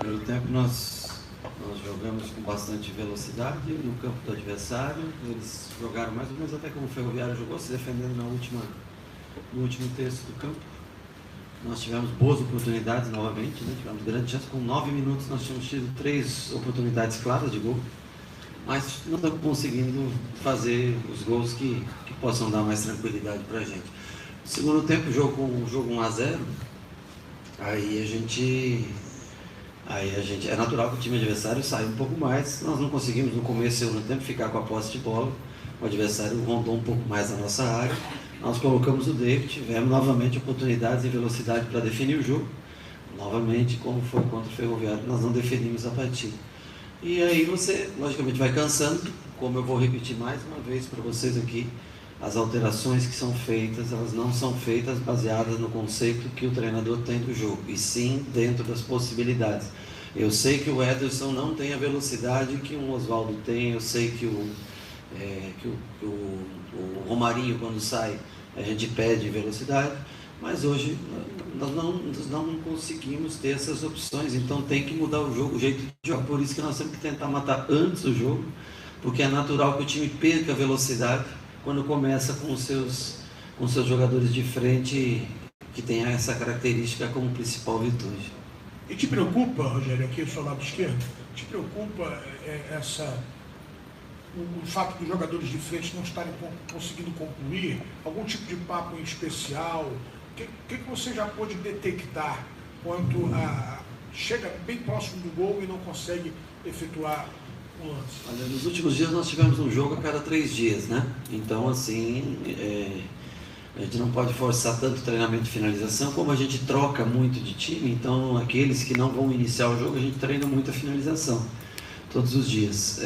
primeiro tempo nós jogamos com bastante velocidade no campo do adversário. Eles jogaram mais ou menos até como o Ferroviário jogou, se defendendo no último terço do campo. Nós tivemos boas oportunidades novamente, né? Tivemos grande chance. Com 9 minutos nós tínhamos tido 3 oportunidades claras de gol, mas não estamos conseguindo fazer os gols que possam dar mais tranquilidade para a gente. No segundo tempo, jogo 1-0, aí a gente é natural que o time adversário saia um pouco mais. Nós não conseguimos no começo do segundo tempo ficar com a posse de bola. O adversário rondou um pouco mais a nossa área. Nós colocamos o David, tivemos novamente oportunidades e velocidade para definir o jogo. Novamente, como foi contra o Ferroviário, nós não definimos a partida. E aí você, logicamente, vai cansando. Como eu vou repetir mais uma vez para vocês aqui, as alterações que são feitas, elas não são feitas baseadas no conceito que o treinador tem do jogo, e sim dentro das possibilidades. Eu sei que o Ederson não tem a velocidade que um Osvaldo tem, eu sei que o Romarinho, quando sai, a gente pede velocidade, mas hoje nós não conseguimos ter essas opções, então tem que mudar o jogo, o jeito de jogar. Por isso que nós temos que tentar matar antes do jogo, porque é natural que o time perca a velocidade quando começa com os seus jogadores de frente, que tem essa característica como principal virtude. E te preocupa, Rogério, aqui do seu lado esquerdo, te preocupa o fato dos jogadores de frente não estarem conseguindo concluir? Algum tipo de papo em especial? O que você já pôde detectar quanto a chega bem próximo do gol e não consegue efetuar um lance? Olha, nos últimos dias nós tivemos um jogo a cada 3 dias, né? Então, assim, a gente não pode forçar tanto o treinamento de finalização, como a gente troca muito de time, então aqueles que não vão iniciar o jogo, a gente treina muito a finalização, todos os dias.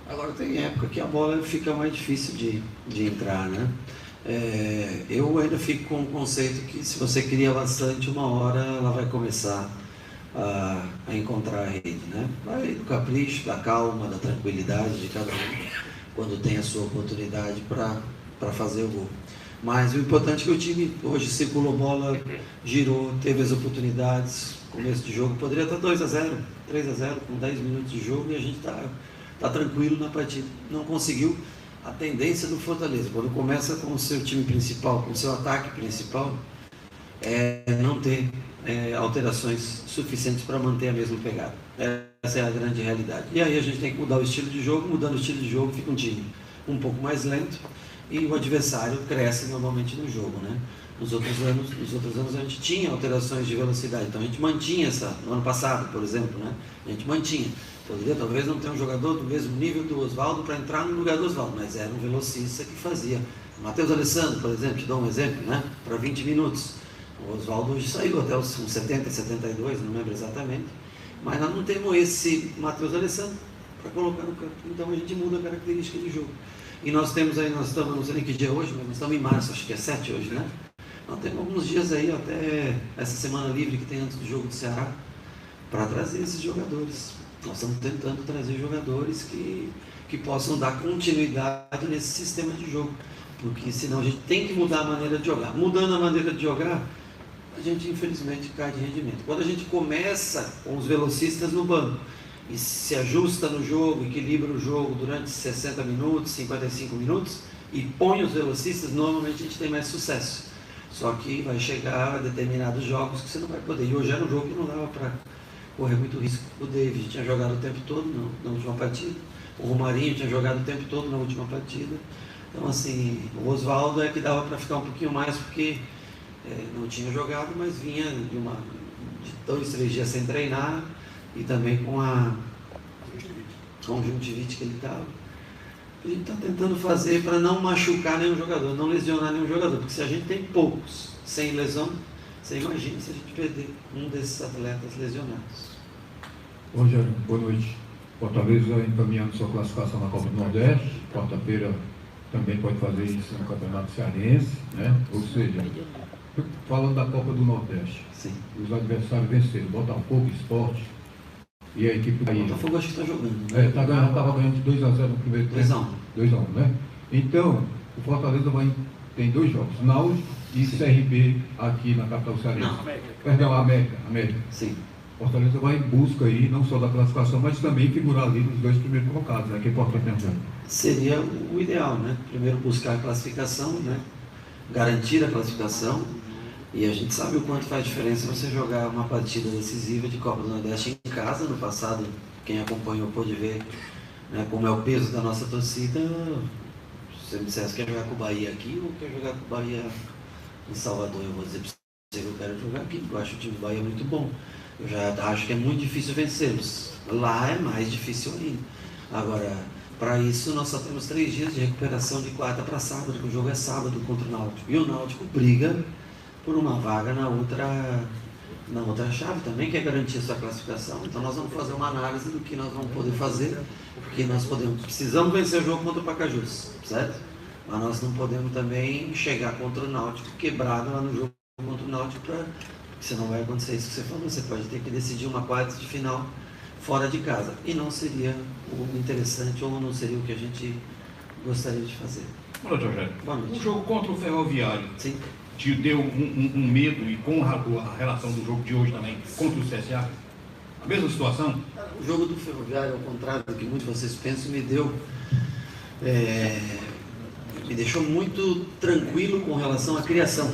Agora tem época que a bola fica mais difícil de entrar, né? Eu ainda fico com o conceito que se você cria bastante, uma hora ela vai começar a encontrar a rede, né? Vai do capricho, da calma, da tranquilidade de cada um, quando tem a sua oportunidade para fazer o gol. Mas o importante é que o time hoje circulou bola, girou, teve as oportunidades. Começo de jogo poderia estar 2-0, 3-0 com 10 minutos de jogo, e a gente está tranquilo na partida. Não conseguiu. A tendência do Fortaleza, quando começa com o seu time principal, com o seu ataque principal, é não ter alterações suficientes para manter a mesma pegada. Essa é a grande realidade. E aí a gente tem que mudar o estilo de jogo. Mudando o estilo de jogo, fica um time um pouco mais lento e o adversário cresce normalmente no jogo, né? Nos outros anos a gente tinha alterações de velocidade, então a gente mantinha no ano passado, por exemplo, né? A gente mantinha. Talvez não tenha um jogador do mesmo nível do Osvaldo para entrar no lugar do Osvaldo, mas era um velocista que fazia. Matheus Alessandro, por exemplo, te dou um exemplo, né? Para 20 minutos. O Osvaldo hoje saiu até os 70, 72, não lembro exatamente, mas nós não temos esse Matheus Alessandro para colocar no campo, então a gente muda a característica de jogo. E nós temos aí, nós estamos, não sei nem que dia é hoje, mas nós estamos em março, acho que é 7 hoje, né? Nós temos alguns dias aí, até essa semana livre que tem antes do jogo do Ceará, para trazer esses jogadores. Nós estamos tentando trazer jogadores que possam dar continuidade nesse sistema de jogo, porque senão a gente tem que mudar a maneira de jogar. Mudando a maneira de jogar, a gente infelizmente cai de rendimento. Quando a gente começa com os velocistas no banco e se ajusta no jogo, equilibra o jogo durante 60 minutos, 55 minutos e põe os velocistas, normalmente a gente tem mais sucesso. Só que vai chegar a determinados jogos que você não vai poder. E hoje era um jogo que não dava para correr muito risco. O David tinha jogado o tempo todo na última partida, o Romarinho tinha jogado o tempo todo na última partida. Então, assim, o Osvaldo é que dava para ficar um pouquinho mais, porque não tinha jogado, mas vinha de 2, 3 dias sem treinar, e também com o conjuntivite que ele estava. A gente está tentando fazer para não machucar nenhum jogador, não lesionar nenhum jogador, porque se a gente tem poucos sem lesão, você imagina se a gente perder um desses atletas lesionados. Rogério, boa noite. Fortaleza encaminhando sua classificação na Copa do Nordeste. Quarta-feira também pode fazer isso no Campeonato Cearense, né? Ou seja, falando da Copa do Nordeste, sim, os adversários venceram, Botafogo, Sport e a equipe do Bahia. Botafogo acho que está jogando, né? Estava ganhando 2-0 no primeiro tempo. 2-1, né? Então, o Fortaleza tem 2 jogos, Náutico e sim, CRB aqui na capital cearense. Não, América. Perdão, América. Sim. Fortaleza vai em busca aí, não só da classificação, mas também figurar ali nos 2 primeiros colocados, né? Que é importante, né, Rogério? Seria o ideal, né? Primeiro buscar a classificação, né? Garantir a classificação. E a gente sabe o quanto faz diferença você jogar uma partida decisiva de Copa do Nordeste em casa. No passado, quem acompanhou pôde ver, né, como é o peso da nossa torcida. Se você me dissesse que quer jogar com o Bahia aqui ou quer jogar com o Bahia em Salvador, eu vou dizer para você que eu quero jogar aqui, porque eu acho o time do Bahia muito bom. Eu já acho que é muito difícil vencê-los. Lá é mais difícil ainda. Agora, para isso, nós só temos 3 dias de recuperação de quarta para sábado, que o jogo é sábado contra o Náutico. E o Náutico briga por uma vaga na outra chave também, que é garantir a sua classificação. Então nós vamos fazer uma análise do que nós vamos poder fazer, porque nós precisamos vencer o jogo contra o Pacajus, certo? Mas nós não podemos também chegar contra o Náutico quebrado lá no jogo contra o Náutico, porque senão vai acontecer isso que você falou, você pode ter que decidir uma quarta de final fora de casa, e não seria o interessante, ou não seria o que a gente gostaria de fazer. Boa noite, Rogério. Boa noite. O jogo contra o Ferroviário, Sim. te deu um medo, e com a relação do jogo de hoje também contra o CSA? A mesma situação? O jogo do Ferroviário, ao contrário do que muitos de vocês pensam, me deixou muito tranquilo com relação à criação,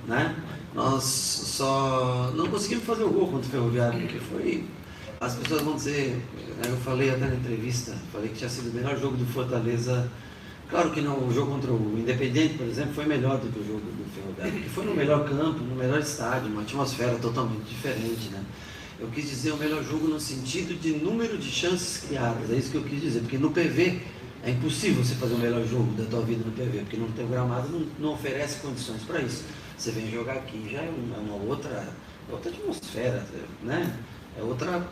né? Nós só não conseguimos fazer o gol contra o Ferroviário, porque foi... As pessoas vão dizer, eu falei até na entrevista, falei que tinha sido o melhor jogo do Fortaleza. Claro que não, o jogo contra o Independente, por exemplo, foi melhor do que o jogo do Ferroviário, porque foi no melhor campo, no melhor estádio, uma atmosfera totalmente diferente, né? Eu quis dizer o melhor jogo no sentido de número de chances criadas, é isso que eu quis dizer, porque no PV é impossível você fazer o melhor jogo da tua vida no PV, porque no teu gramado não oferece condições para isso. Você vem jogar aqui, já é uma outra atmosfera, né? É outra,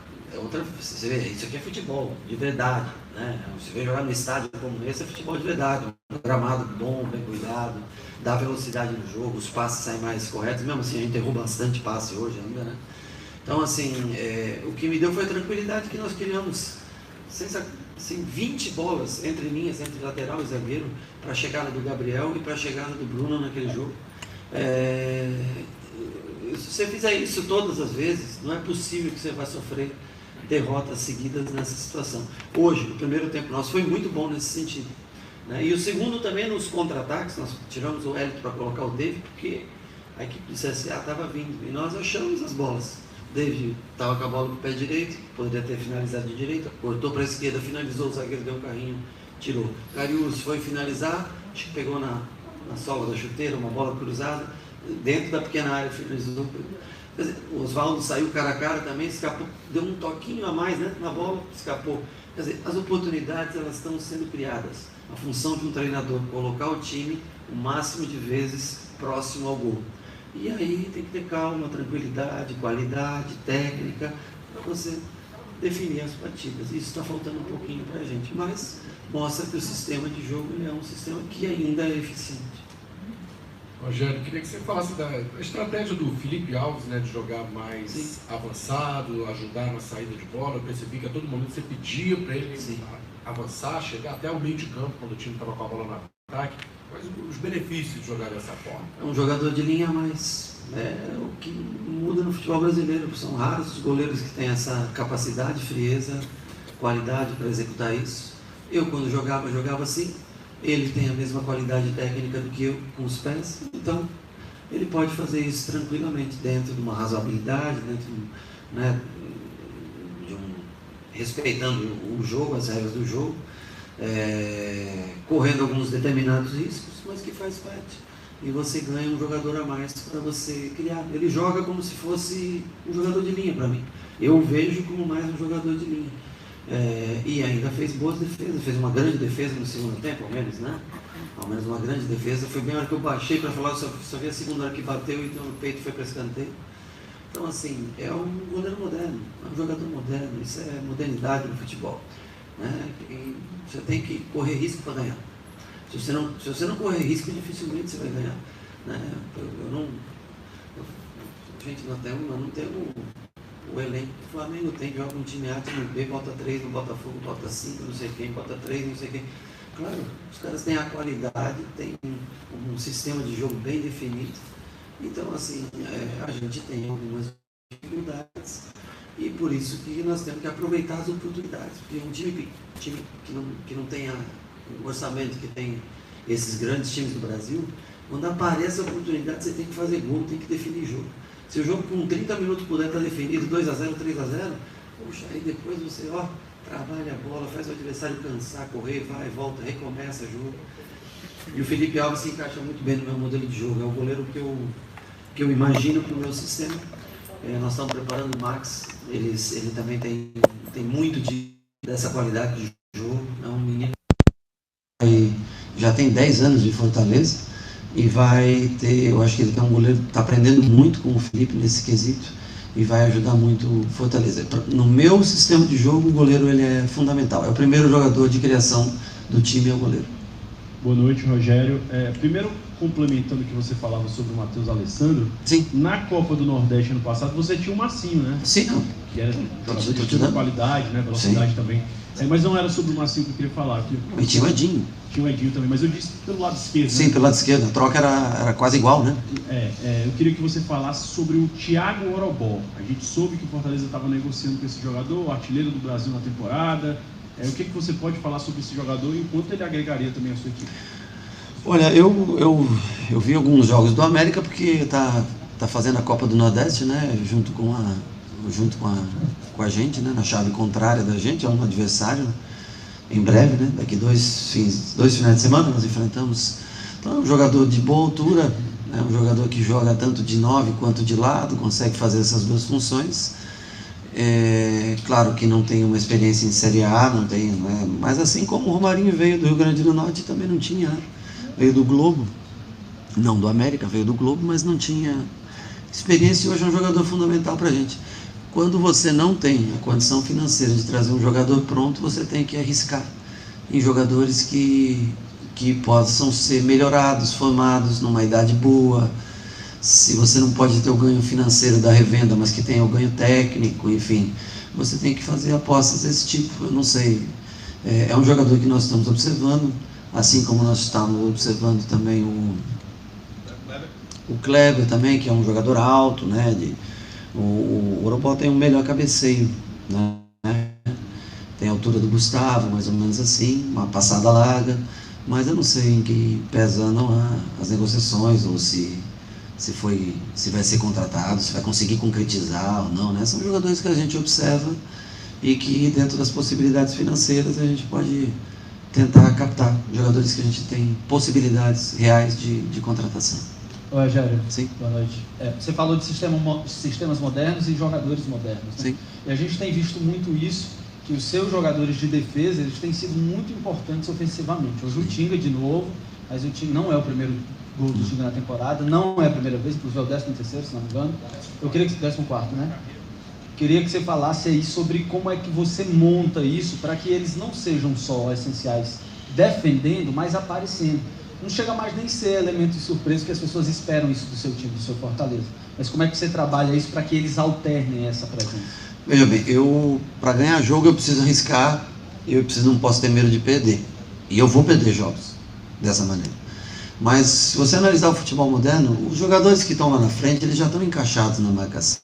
você vê, isso aqui é futebol, de verdade, né? Você vem jogar no estádio como esse, é futebol de verdade, um gramado bom, bem cuidado, dá velocidade no jogo, os passes saem mais corretos, mesmo assim a gente errou bastante passe hoje ainda, né? Então, assim, o que me deu foi a tranquilidade que nós criamos, assim, 20 bolas entre linhas, entre lateral e zagueiro, para a chegada do Gabriel e para a chegada do Bruno naquele jogo. Se você fizer isso todas as vezes, não é possível que você vai sofrer derrotas seguidas nessa situação. Hoje, o primeiro tempo nosso foi muito bom nesse sentido, né? E o segundo também nos contra-ataques, nós tiramos o Hélito para colocar o David, porque a equipe do CSA estava vindo, e nós achamos as bolas. O David estava com a bola com o pé direito, poderia ter finalizado de direita, cortou para a esquerda, finalizou, o zagueiro deu um carrinho, tirou. Cariús foi finalizar, acho que pegou na sola da chuteira, uma bola cruzada, dentro da pequena área, finalizou. Quer dizer, o Oswaldo saiu cara a cara também, escapou, deu um toquinho a mais, né, na bola, escapou. Quer dizer, as oportunidades, elas estão sendo criadas. A função de um treinador é colocar o time o máximo de vezes próximo ao gol. E aí tem que ter calma, tranquilidade, qualidade, técnica, para você definir as partidas. Isso está faltando um pouquinho para a gente, mas mostra que o sistema de jogo é um sistema que ainda é eficiente. Rogério, queria que você falasse da estratégia do Felipe Alves, né, de jogar mais avançado, ajudar na saída de bola. Eu percebi que a todo momento você pedia para ele avançar, chegar até o meio de campo quando o time estava com a bola no ataque. Quais os benefícios de jogar dessa forma? É um jogador de linha a mais. O que muda no futebol brasileiro. São raros os goleiros que têm essa capacidade, frieza, qualidade para executar isso. Eu, quando jogava assim. Ele tem a mesma qualidade técnica do que eu com os pés, então ele pode fazer isso tranquilamente, dentro de uma razoabilidade, dentro, né, respeitando o jogo, as regras do jogo, correndo alguns determinados riscos, mas que faz parte. E você ganha um jogador a mais para você criar. Ele joga como se fosse um jogador de linha para mim. Eu o vejo como mais um jogador de linha. E ainda fez boas defesas, fez uma grande defesa no segundo tempo, ao menos, né? Ao menos uma grande defesa. Foi bem a hora que eu baixei para falar, só vi a segunda hora que bateu e então o peito foi para escanteio. Então, assim, é um goleiro moderno, é um jogador moderno, isso é modernidade no futebol, né? E você tem que correr risco para ganhar. Se você não correr risco, dificilmente você vai ganhar, né? Gente, nós não temos o elenco que o Flamengo tem, joga um time A, time B, bota 3 no Botafogo, bota 5, não sei quem, bota 3, não sei quem. Claro, os caras têm a qualidade, têm um sistema de jogo bem definido. Então, assim, a gente tem algumas dificuldades. por isso que nós temos que aproveitar as oportunidades, porque um time que não tenha um orçamento que tem esses grandes times do Brasil, quando aparece a oportunidade, você tem que fazer gol, tem que definir jogo. Se o jogo com 30 minutos puder estar definido, 2-0, 3-0, puxa, aí depois você, trabalha a bola, faz o adversário cansar, correr, vai, volta, recomeça o jogo. E o Felipe Alves se encaixa muito bem no meu modelo de jogo, é o goleiro que eu imagino para o meu sistema. Nós estamos preparando o Max, ele também tem muito dessa qualidade de jogo, é um menino que já tem 10 anos de Fortaleza e vai ter, eu acho que ele é um goleiro que está aprendendo muito com o Felipe nesse quesito e vai ajudar muito o Fortaleza. No meu sistema de jogo, o goleiro ele é fundamental, é o primeiro jogador de criação do time, é o goleiro. Boa noite, Rogério. Primeiro, complementando o que você falava sobre o Matheus Alessandro, sim, na Copa do Nordeste ano passado você tinha o Massinho, né? Sim, não. Que era jogador de extrema qualidade, né? Velocidade sim. Também. Mas não era sobre o Massinho que eu queria falar. E tinha o Edinho. Tinha o Edinho também, mas eu disse pelo lado esquerdo. Sim, né? pelo lado esquerdo. A troca era quase igual, né? Eu queria que você falasse sobre o Thiago Orobó. A gente soube que o Fortaleza estava negociando com esse jogador, o artilheiro do Brasil na temporada. O que você pode falar sobre esse jogador e o quanto ele agregaria também a sua equipe? Olha, eu vi alguns jogos do América porque tá fazendo a Copa do Nordeste, né? Junto com a gente, né? Na chave contrária da gente, é um adversário, né? Em breve, né? Daqui 2 finais de semana nós enfrentamos. Então é um jogador de boa altura, é um jogador que joga tanto de 9 quanto de lado, consegue fazer essas duas funções. Claro que não tem uma experiência em Série A, não tem, né? Mas assim como o Romarinho veio do Rio Grande do Norte, também não tinha, né? Veio do Globo, não do América, veio do Globo, mas não tinha experiência e hoje é um jogador fundamental para a gente. Quando você não tem a condição financeira de trazer um jogador pronto, você tem que arriscar em jogadores que possam ser melhorados, formados numa idade boa. Se você não pode ter o ganho financeiro da revenda, mas que tenha o ganho técnico, enfim, você tem que fazer apostas desse tipo, eu não sei. É um jogador que nós estamos observando, assim como nós estamos observando também o Kleber também, que é um jogador alto, né? O Orobó tem um melhor cabeceio, né? Tem a altura do Gustavo, mais ou menos assim, uma passada larga, mas eu não sei em que pesa não as negociações, ou se vai ser contratado, se vai conseguir concretizar ou não, né? São jogadores que a gente observa e que dentro das possibilidades financeiras a gente pode tentar captar jogadores que a gente tem possibilidades reais de contratação. Oi, Rogério. Sim. Boa noite. Você falou de sistemas modernos e jogadores modernos, né? Sim. E a gente tem visto muito isso, que os seus jogadores de defesa, eles têm sido muito importantes ofensivamente. Hoje o Tinga de novo, mas o Tinga não é o primeiro gol do Tinga na temporada, não é a primeira vez, inclusive é o 13º, se não me engano. Eu queria que 14º, né? Queria que você falasse aí sobre como é que você monta isso para que eles não sejam só essenciais defendendo, mas aparecendo. Não chega mais nem ser elemento de surpresa que as pessoas esperam isso do seu time, do seu Fortaleza. Mas como é que você trabalha isso para que eles alternem essa presença? Veja bem, para ganhar jogo eu preciso arriscar, não posso ter medo de perder. E eu vou perder jogos dessa maneira. Mas se você analisar o futebol moderno, os jogadores que estão lá na frente, eles já estão encaixados na marcação.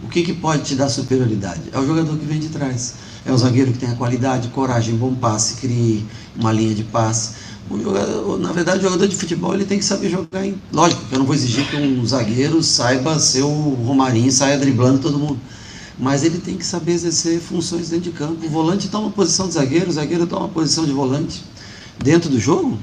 O que pode te dar superioridade? É o jogador que vem de trás. É o zagueiro que tem a qualidade, coragem, bom passe, crie uma linha de passe. Na verdade, o jogador de futebol ele tem que saber jogar. Lógico que eu não vou exigir que um zagueiro saiba ser o Romarinho e saia driblando todo mundo. Mas ele tem que saber exercer funções dentro de campo. O volante toma posição de zagueiro, o zagueiro toma posição de volante. Dentro do jogo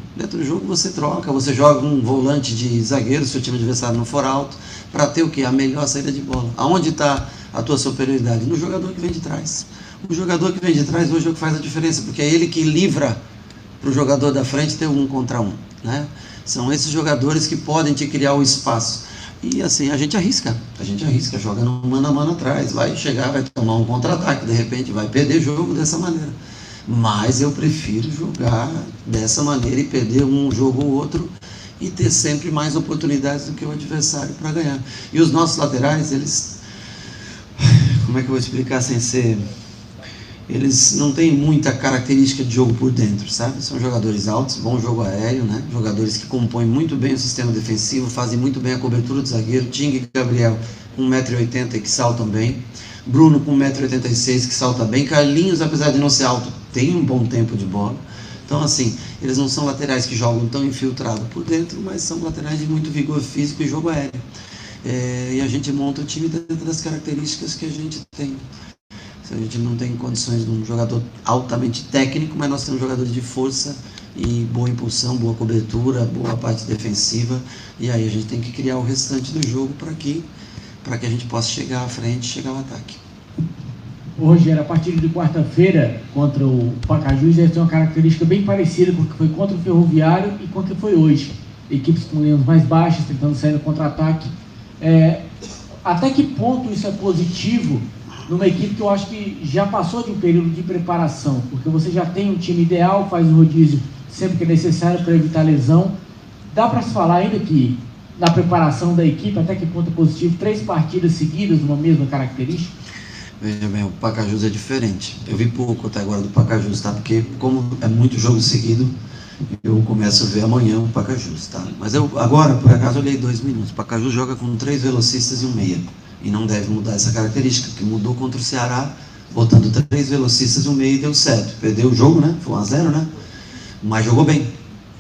você troca, você joga um volante de zagueiro, se o time adversário não for alto, para ter o quê? A melhor saída de bola. Aonde está a tua superioridade? No jogador que vem de trás. O jogador que vem de trás hoje é o que faz a diferença, porque é ele que livra para o jogador da frente ter 1 contra 1, né? São esses jogadores que podem te criar o espaço. E assim, a gente arrisca, joga no mano a mano atrás, vai chegar, vai tomar um contra-ataque, de repente vai perder jogo dessa maneira. Mas eu prefiro jogar dessa maneira e perder um jogo ou outro e ter sempre mais oportunidades do que o adversário para ganhar. E os nossos laterais, como é que eu vou explicar sem ser... Eles não têm muita característica de jogo por dentro, sabe? São jogadores altos, bom jogo aéreo, né? Jogadores que compõem muito bem o sistema defensivo, fazem muito bem a cobertura do zagueiro. Tinga e Gabriel, 1,80 m, que saltam bem. Bruno com 1,86 m, que salta bem. Carlinhos, apesar de não ser alto, tem um bom tempo de bola. Então, assim, eles não são laterais que jogam tão infiltrado por dentro, mas são laterais de muito vigor físico e jogo aéreo. E a gente monta o time dentro das características que a gente tem. A gente não tem condições de um jogador altamente técnico, mas nós temos jogadores de força e boa impulsão, boa cobertura, boa parte defensiva. E aí a gente tem que criar o restante do jogo para que a gente possa chegar à frente, chegar ao ataque. Rogério, a partir de quarta-feira contra o Pacajus, eles têm uma característica bem parecida com o que foi contra o Ferroviário e com o que foi hoje. Equipes com linhas mais baixas, tentando sair no contra-ataque. Até que ponto isso é positivo numa equipe que eu acho que já passou de um período de preparação? Porque você já tem um time ideal, faz o rodízio sempre que é necessário para evitar lesão. Dá para se falar ainda que na preparação da equipe, até que ponto é positivo, 3 partidas seguidas numa mesma característica? Veja bem, o Pacajus é diferente. Eu vi pouco até agora do Pacajus, tá? Porque como é muito jogo seguido, eu começo a ver amanhã o Pacajus, tá? Mas eu agora, por acaso, olhei 2 minutos. O Pacajus joga com 3 velocistas e um meia. E não deve mudar essa característica, que mudou contra o Ceará, botando 3 velocistas e um meia e deu certo. Perdeu o jogo, né? Foi 1-0, né? Mas jogou bem.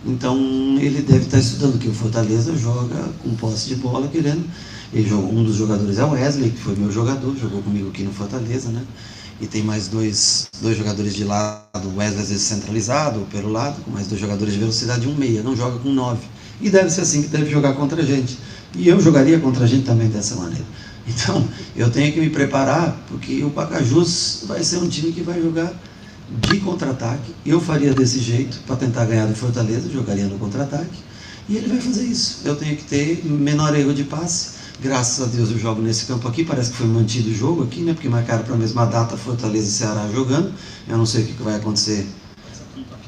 Então ele deve estar estudando que o Fortaleza joga com posse de bola, querendo. Um dos jogadores é o Wesley, que foi meu jogador, jogou comigo aqui no Fortaleza, né? E tem mais dois jogadores de lado, o Wesley às vezes centralizado, pelo lado, com mais 2 jogadores de velocidade e um meia, não joga com 9. E deve ser assim que deve jogar contra a gente. E eu jogaria contra a gente também dessa maneira. Então, eu tenho que me preparar, porque o Pacajus vai ser um time que vai jogar de contra-ataque. Eu faria desse jeito para tentar ganhar do Fortaleza, jogaria no contra-ataque. E ele vai fazer isso. Eu tenho que ter menor erro de passe. Graças a Deus eu jogo nesse campo aqui, parece que foi mantido o jogo aqui, né? Porque marcaram para a mesma data Fortaleza e Ceará jogando. Eu não sei o que vai acontecer.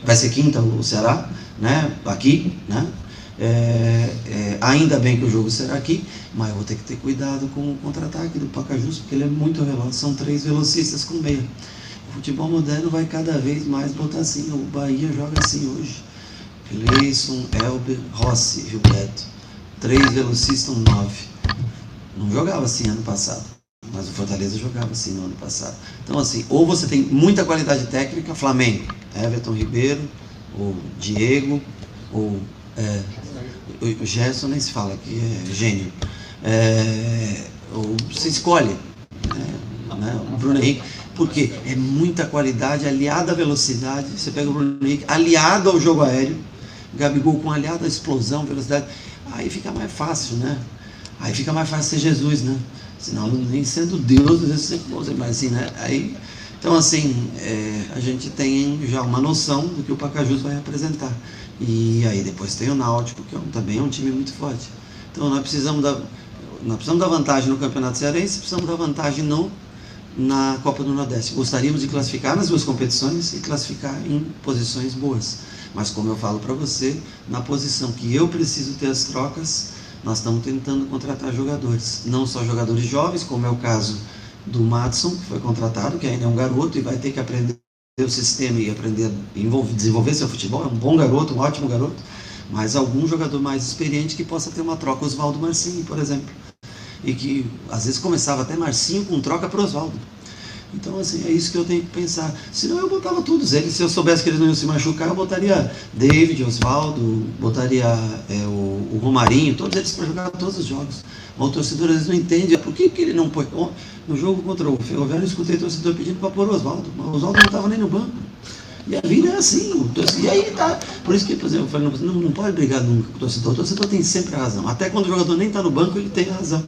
Vai ser quinta o Ceará, né? Aqui, né? Ainda bem que o jogo será aqui, mas eu vou ter que ter cuidado com o contra-ataque do Pacajus, porque ele é muito veloz, são 3 velocistas com meia. O futebol moderno vai cada vez mais botar assim. O Bahia joga assim hoje. Gleison, Elber, Rossi, Gilberto. 3 velocistas, 9. Não jogava assim ano passado, mas o Fortaleza jogava assim no ano passado. Então assim, ou você tem muita qualidade técnica, Flamengo, Everton Ribeiro, ou Diego, ou o Gerson nem se fala, que é gênio. Ou você escolhe, né, o Bruno Henrique, porque é muita qualidade aliada à velocidade. Você pega o Bruno Henrique aliado ao jogo aéreo, Gabigol com aliado à explosão, velocidade, aí fica mais fácil, né? Aí fica mais fácil ser Jesus, né? Senão, nem sendo Deus, às vezes você pode, mas assim, né? Aí, então, assim, a gente tem já uma noção do que o Pacajus vai apresentar. E aí depois tem o Náutico, que também é um time muito forte. Então, nós precisamos da vantagem no Campeonato Cearense, precisamos da vantagem na Copa do Nordeste. Gostaríamos de classificar nas 2 competições e classificar em posições boas. Mas, como eu falo para você, na posição que eu preciso ter as trocas, nós estamos tentando contratar jogadores, não só jogadores jovens, como é o caso do Madison, que foi contratado, que ainda é um garoto e vai ter que aprender o sistema e aprender a desenvolver seu futebol. É um bom garoto, um ótimo garoto, mas algum jogador mais experiente que possa ter uma troca. Oswaldo Marcinho, por exemplo, e que às vezes começava até Marcinho com troca para Oswaldo. Então, assim, é isso que eu tenho que pensar. Senão eu botava todos eles. Se eu soubesse que eles não iam se machucar, eu botaria David, Oswaldo, botaria o Romarinho, todos eles para jogar todos os jogos. O torcedor às vezes não entende por que ele não põe. No jogo contra o Ferroviário, eu escutei o torcedor pedindo para pôr o Oswaldo. Mas o Oswaldo não estava nem no banco. E a vida é assim. E aí tá. Por isso que, por exemplo, eu falei, não pode brigar nunca com o torcedor. O torcedor tem sempre a razão. Até quando o jogador nem está no banco, ele tem a razão.